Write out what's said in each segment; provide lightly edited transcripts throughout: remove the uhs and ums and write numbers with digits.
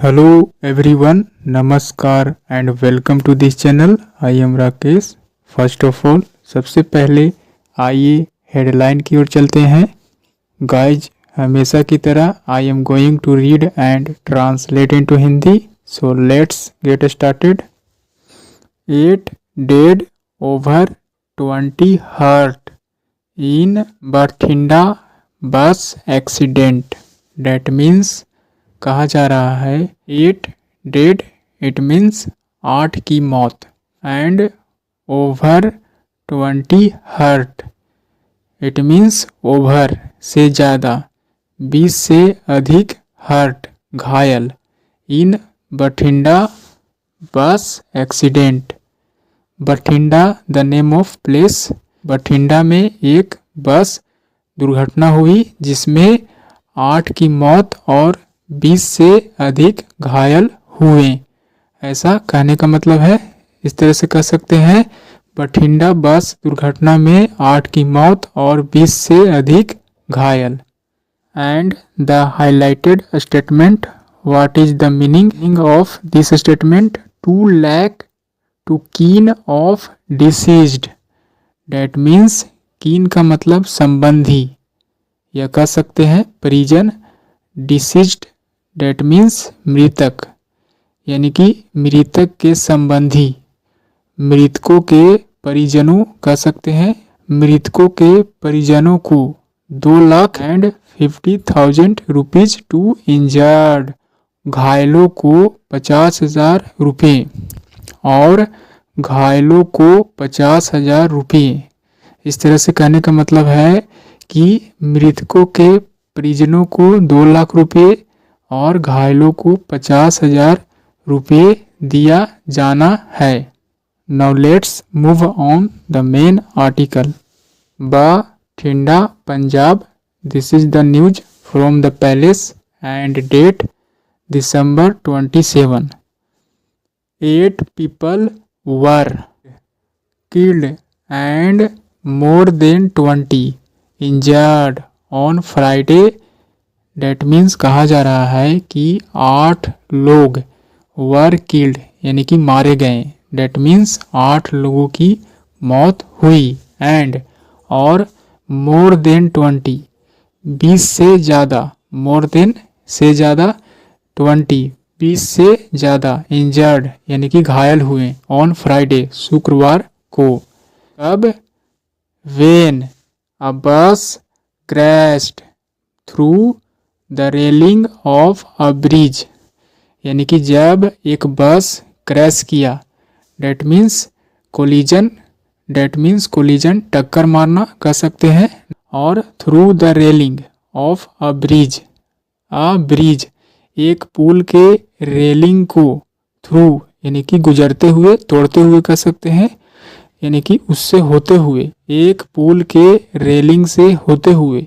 Hello everyone, नमस्कार and welcome to this channel. I am Rakesh. First of all सबसे पहले आइए हेडलाइन की ओर चलते हैं। गाइज, हमेशा की तरह I am going to read and translate into Hindi, so let's get started. 8 dead over 20 hurt in Bathinda bus accident. That means कहा जा रहा है 8 डेड, इट मीन्स 8 की मौत, and over 20 hurt, it means over से ज़्यादा, 20 से अधिक, हर्ट घायल, in Bathinda bus accident. Bathinda the name of place. Bathinda में एक बस दुर्घटना हुई जिसमें 8 की मौत और 20 से अधिक घायल हुए। ऐसा कहने का मतलब है, इस तरह से कह सकते हैं, बठिंडा बस दुर्घटना में 8 की मौत और 20 से अधिक घायल। And the highlighted statement, what is the meaning of this statement? 2 lakh to kin of deceased. That means kin का मतलब संबंधी, या कह सकते हैं परिजन। डिसीज्ड डेट मीन्स मृतक, यानी कि मृतक के संबंधी, मृतकों के परिजनों कह सकते हैं। मृतकों के परिजनों को 2,50,000 रुपीज टू इंजर्ड। घायलों को 50,000 रुपये और घायलों को 50,000 रुपये। इस तरह से कहने का मतलब है कि मृतकों के परिजनों को 2 लाख रुपये और घायलों को 50,000 रुपये दिया जाना है। Now let's move on the main article. Bathinda Punjab, this is the news from the palace and date December 27। 8 people were killed and more than 20 injured on Friday। That means कहा जा रहा है कि 8 लोग वर किल्ड, यानी कि मारे गए। डेट मीन्स 8 लोगों की मौत हुई, एंड और मोर देन 20, 20 से ज़्यादा, मोर देन से ज़्यादा, 20 20 से ज़्यादा, इंजर्ड यानी कि घायल हुए, ऑन फ्राइडे शुक्रवार को। अब वेन अ बस crashed through the railing of a bridge, यानी कि जब एक बस क्रैश किया। That means collision, that means collision टक्कर मारना कह सकते हैं। और through the railing of a bridge, a bridge एक पुल के रेलिंग को, थ्रू यानी कि गुजरते हुए, तोड़ते हुए कह सकते हैं, यानी कि उससे होते हुए, एक पुल के रेलिंग से होते हुए,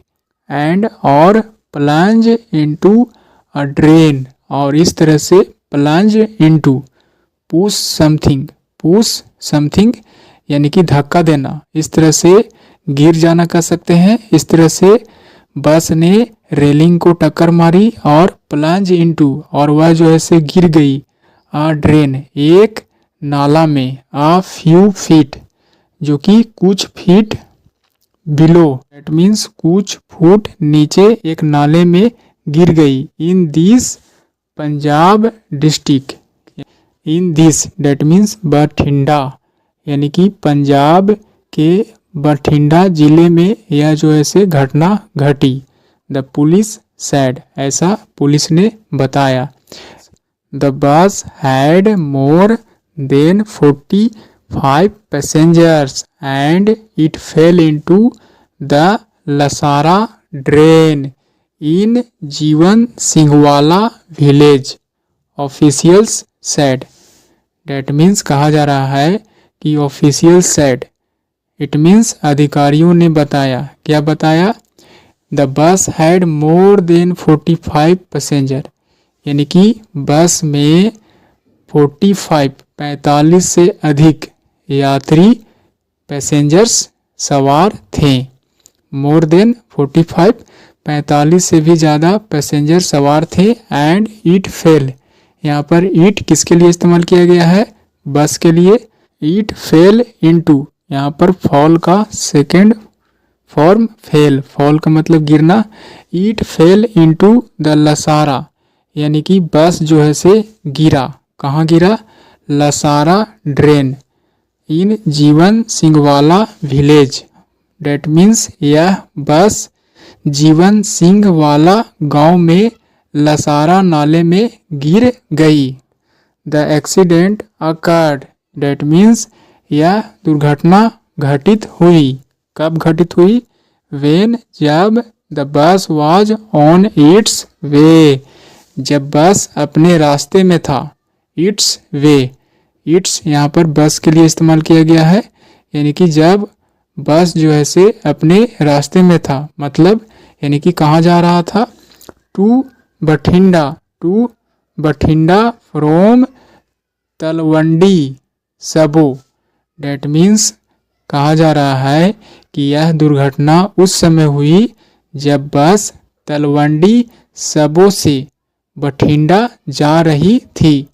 एंड और प्लंज इनटू अ ड्रेन, और इस तरह से प्लंज इनटू, पुश समथिंग यानी कि धक्का देना, इस तरह से गिर जाना कह सकते हैं। इस तरह से बस ने रेलिंग को टक्कर मारी और प्लंज इनटू, और वह जो है से गिर गई, अ ड्रेन एक नाला में, अ फ्यू फीट जो कि कुछ फीट, बिलो दैट मीन्स कुछ फुट नीचे, एक नाले में गिर गई। In this Punjab district, in this that means Bathinda, यानी कि पंजाब के बठिंडा जिले में यह जो है से घटना घटी। द पुलिस सैड, ऐसा पुलिस ने बताया। The bus had more than 45 passengers and it fell into the Lasara drain in Jeevan Singhwala village, officials said। That means कहा जा रहा है कि officials said, it means अधिकारियों ने बताया। क्या बताया? The bus had more than 45 passenger, यानी कि बस में 45 से अधिक यात्री, पैसेंजर्स सवार थे। मोर देन 45 45 से भी ज़्यादा पैसेंजर सवार थे। एंड इट फेल, यहाँ पर ईट किसके लिए इस्तेमाल किया गया है? बस के लिए। ईट फेल इनटू, यहाँ पर फॉल का सेकेंड फॉर्म फेल, फॉल का मतलब गिरना। ईट फेल इनटू द लसारा, यानी कि बस जो है से गिरा। कहाँ गिरा? लसारा ड्रेन इन जीवन सिंहवाला विलेज। डेट मीन्स यह बस जीवन सिंह वाला गांव में लसारा नाले में गिर गई। The accident occurred, that means यह दुर्घटना घटित हुई। कब घटित हुई? वेन, जब the bus was on it's वे, जब बस अपने रास्ते में था। इट्स वे, इट्स यहाँ पर बस के लिए इस्तेमाल किया गया है, यानी कि जब बस जो है से अपने रास्ते में था, मतलब यानी कि कहाँ जा रहा था? To Bathinda, to Bathinda from Talwandi Sabo. Date means कहा जा रहा है कि यह दुर्घटना उस समय हुई जब बस तलवंडी सबो से बठिंडा जा रही थी,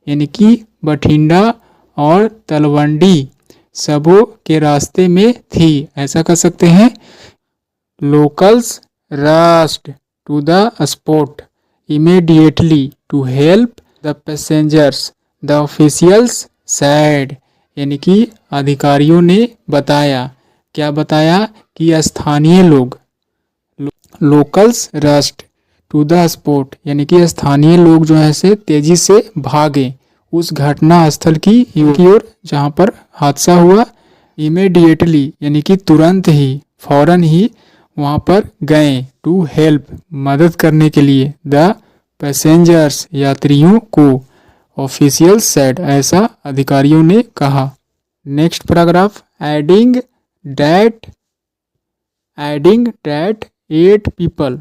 यानी कि बठिंडा और तलवंडी सबो के रास्ते में थी, ऐसा कर सकते हैं। Locals rushed to the spot immediately to help the passengers, the officials said, यानी कि अधिकारियों ने बताया। क्या बताया? कि स्थानीय लोग, locals rushed to the spot, यानी कि स्थानीय लोग जो है से तेजी से भागे उस घटना स्थल की ओर जहाँ पर हादसा हुआ। इमीडिएटली यानी कि तुरंत ही, फौरन ही वहाँ पर गए। टू हेल्प, मदद करने के लिए। द पैसेंजर्स, यात्रियों को। ऑफिशियल सेड, ऐसा अधिकारियों ने कहा। Next paragraph, adding that 8 people,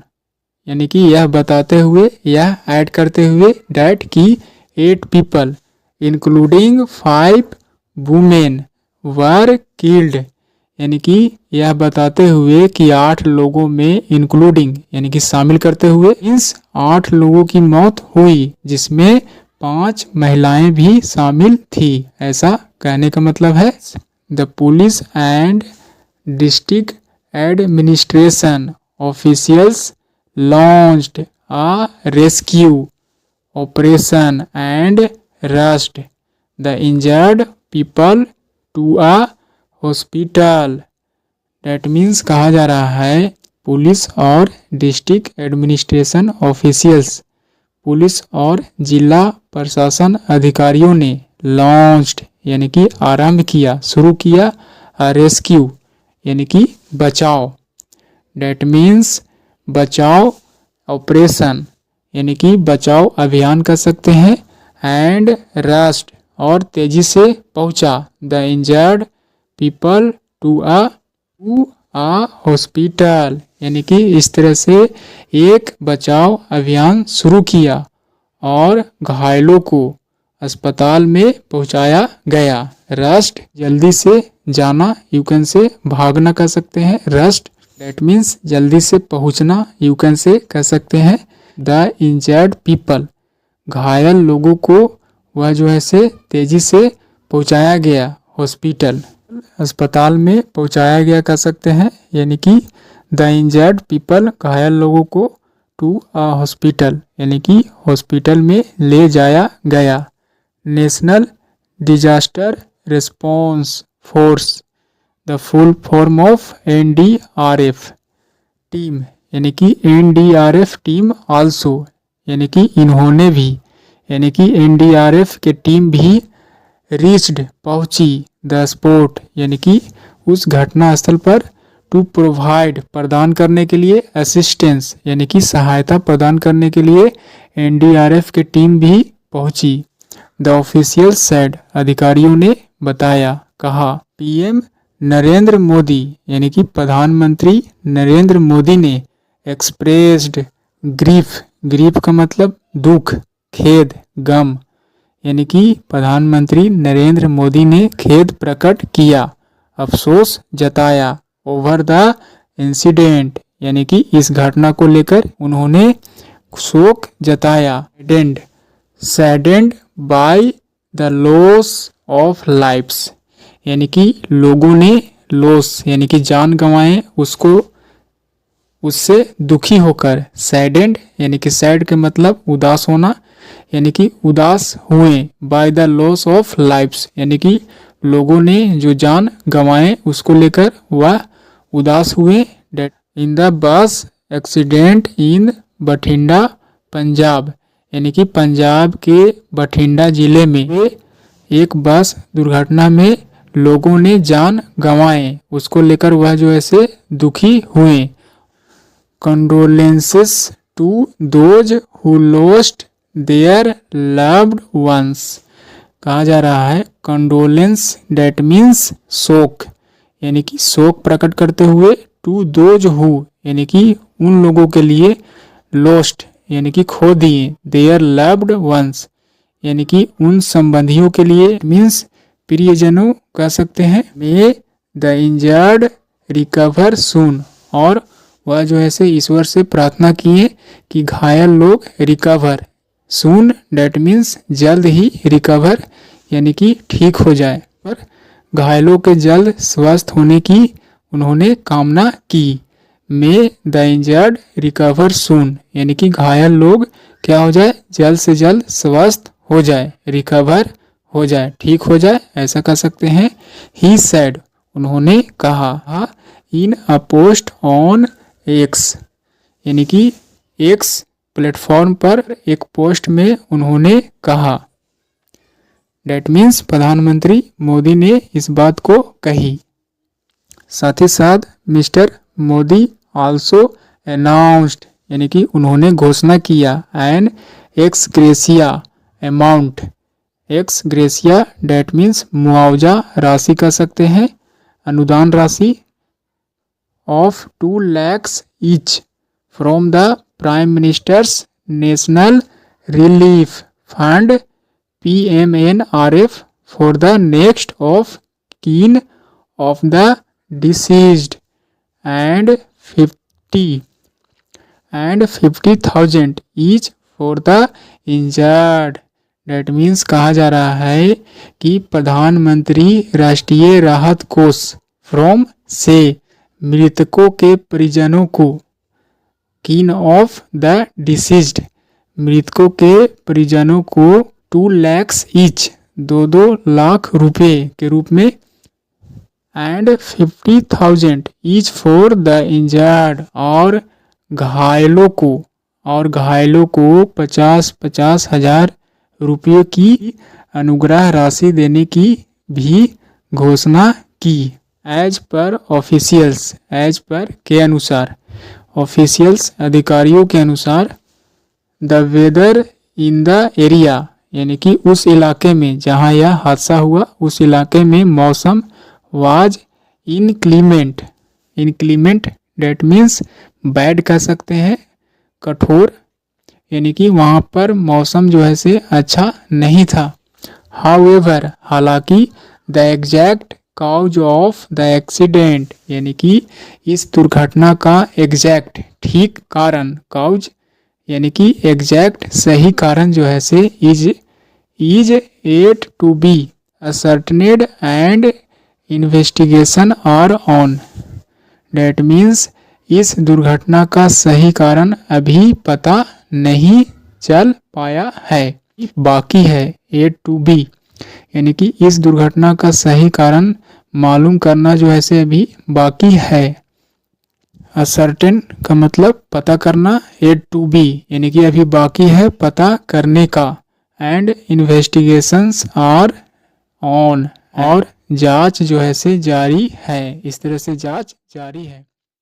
यानी कि यह बताते हुए, यह ऐड करते हुए डैट की 8 people including 5 women were killed, यानी कि यह बताते हुए कि 8 लोगों में इंक्लूडिंग यानी कि शामिल करते हुए मीन्स 8 लोगों की मौत हुई, जिसमें 5 महिलाएं भी शामिल थी, ऐसा कहने का मतलब है। The police and district administration officials launched a rescue operation and rushed the injured people to a hospital। That means कहा जा रहा है पुलिस और डिस्ट्रिक्ट एडमिनिस्ट्रेशन ऑफिशियल्स, पुलिस और जिला प्रशासन अधिकारियों ने लॉन्च्ड यानी कि आरंभ किया, शुरू किया, रेस्क्यू यानी कि बचाव। डेट मीन्स बचाव ऑपरेशन यानी कि बचाव अभियान कर सकते हैं। एंड रश्ड और तेजी से पहुंचा, the injured people to a hospital, यानी कि इस तरह से एक बचाव अभियान शुरू किया और घायलों को अस्पताल में पहुंचाया गया। रश्ड जल्दी से जाना, यू कैन से भागना कर सकते हैं। रश्ड डेट मीन्स जल्दी से पहुंचना, यू कैन से कह सकते हैं। द इंजर्ड पीपल, घायल लोगों को वह जो है से तेजी से पहुंचाया गया हॉस्पिटल, अस्पताल में पहुंचाया गया कह सकते हैं, यानी कि द इंजर्ड पीपल, घायल लोगों को टू अ हॉस्पिटल यानी कि हॉस्पिटल में ले जाया गया। National disaster response force, the full form of NDRF team, यानी कि NDRF टीम आल्सो, यानी कि इन्होंने भी, यानी कि NDRF के टीम भी रीच्ड पहुंची, द स्पॉट यानी कि उस घटना स्थल पर, टू प्रोवाइड प्रदान करने के लिए, असिस्टेंस यानी कि सहायता प्रदान करने के लिए NDRF के टीम भी पहुंची। द ऑफिशियल सेड, अधिकारियों ने बताया, कहा। PM नरेंद्र मोदी यानी कि प्रधानमंत्री नरेंद्र मोदी ने एक्सप्रेस्ड ग्रीफ, ग्रीफ का मतलब दुख, खेद, गम, यानी कि प्रधानमंत्री नरेंद्र मोदी ने खेद प्रकट किया, अफसोस जताया। ओवर द इंसिडेंट, यानी कि इस घटना को लेकर उन्होंने शोक जताया। Saddened saddened by the loss of lifes, यानी कि लोगों ने लॉस यानी कि जान गंवाए, उससे दुखी होकर। सैडेंड यानी कि सैड के मतलब उदास होना, यानी कि उदास हुए। By the loss of lifes यानी कि लोगों ने जो जान गंवाए उसको लेकर वह उदास हुए। In the bus accident in Bathinda Punjab, यानी कि पंजाब के बठिंडा जिले में एक बस दुर्घटना में लोगों ने जान गंवाए, उसको लेकर वह जो ऐसे दुखी हुए। Condolences to those who lost their loved ones, कहा जा रहा है कंडोलेंस डेट मीन्स शोक, यानी कि शोक प्रकट करते हुए। टू दोज हु यानी कि उन लोगों के लिए, लॉस्ट यानी कि खो दिए, देयर लव्ड वंस यानी कि उन संबंधियों के लिए, मीन्स प्रियजनों कह सकते हैं। मे द इंजर्ड रिकवर सून, और वह जो है से ईश्वर से प्रार्थना किए कि घायल लोग रिकवर, सून डेट मीन्स जल्द ही, रिकवर यानी कि ठीक हो जाए, पर घायलों के जल्द स्वस्थ होने की उन्होंने कामना की। मे द इंजर्ड रिकवर सून यानी कि घायल लोग क्या हो जाए, जल्द से जल्द स्वस्थ हो जाए, रिकवर हो जाए, ठीक हो जाए, ऐसा कह सकते हैं। ही सेड उन्होंने कहा। इन अ पोस्ट ऑन एक्स यानी कि एक्स प्लेटफॉर्म पर एक पोस्ट में उन्होंने कहा। डेट मीन्स प्रधानमंत्री मोदी ने इस बात को कही। साथ ही साथ मिस्टर मोदी आल्सो अनाउंस्ड यानी कि उन्होंने घोषणा किया। An ex gratia amount, ex gratia that means मुआवजा राशि कह सकते हैं, अनुदान राशि। Of 2 lakhs each from the Prime Minister's National Relief Fund PMNRF for the next of kin of the deceased and 50,000 each for the injured। That means कहा जा रहा है कि प्रधानमंत्री राष्ट्रीय राहत कोष फ्रॉम से मृतकों के परिजनों को, कीन ऑफ द डिसीज्ड मृतकों के परिजनों को 2 lakhs ईच 2-2 लाख रुपए के रूप में, and 50,000 each for the injured और घायलों को 50-50 हजार रुपये की अनुग्रह राशि देने की भी घोषणा की। As per officials, as per के अनुसार, ऑफिशियल्स अधिकारियों के अनुसार। The weather in the area यानी कि उस इलाके में जहां यह हादसा हुआ, उस इलाके में मौसम was inclement, inclement that means bad कह सकते हैं, कठोर, यानी कि वहां पर मौसम जो है से अच्छा नहीं था। हाउएवर हालांकि, the exact cause of the accident यानी कि इस दुर्घटना का एग्जैक्ट ठीक कारण, काउज यानी कि एग्जैक्ट सही कारण जो है से is yet to be ascertained and investigation are on. Date means इस दुर्घटना का सही कारण अभी पता नहीं चल पाया है, बाकी है, एट टू बी यानी कि इस दुर्घटना का सही कारण मालूम करना जो है से अभी बाकी है। असर्टेन का मतलब पता करना, एट टू बी यानी कि अभी बाकी है पता करने का, एंड इन्वेस्टिगेशंस आर ऑन और जांच जो है से जारी है, इस तरह से जांच जारी है।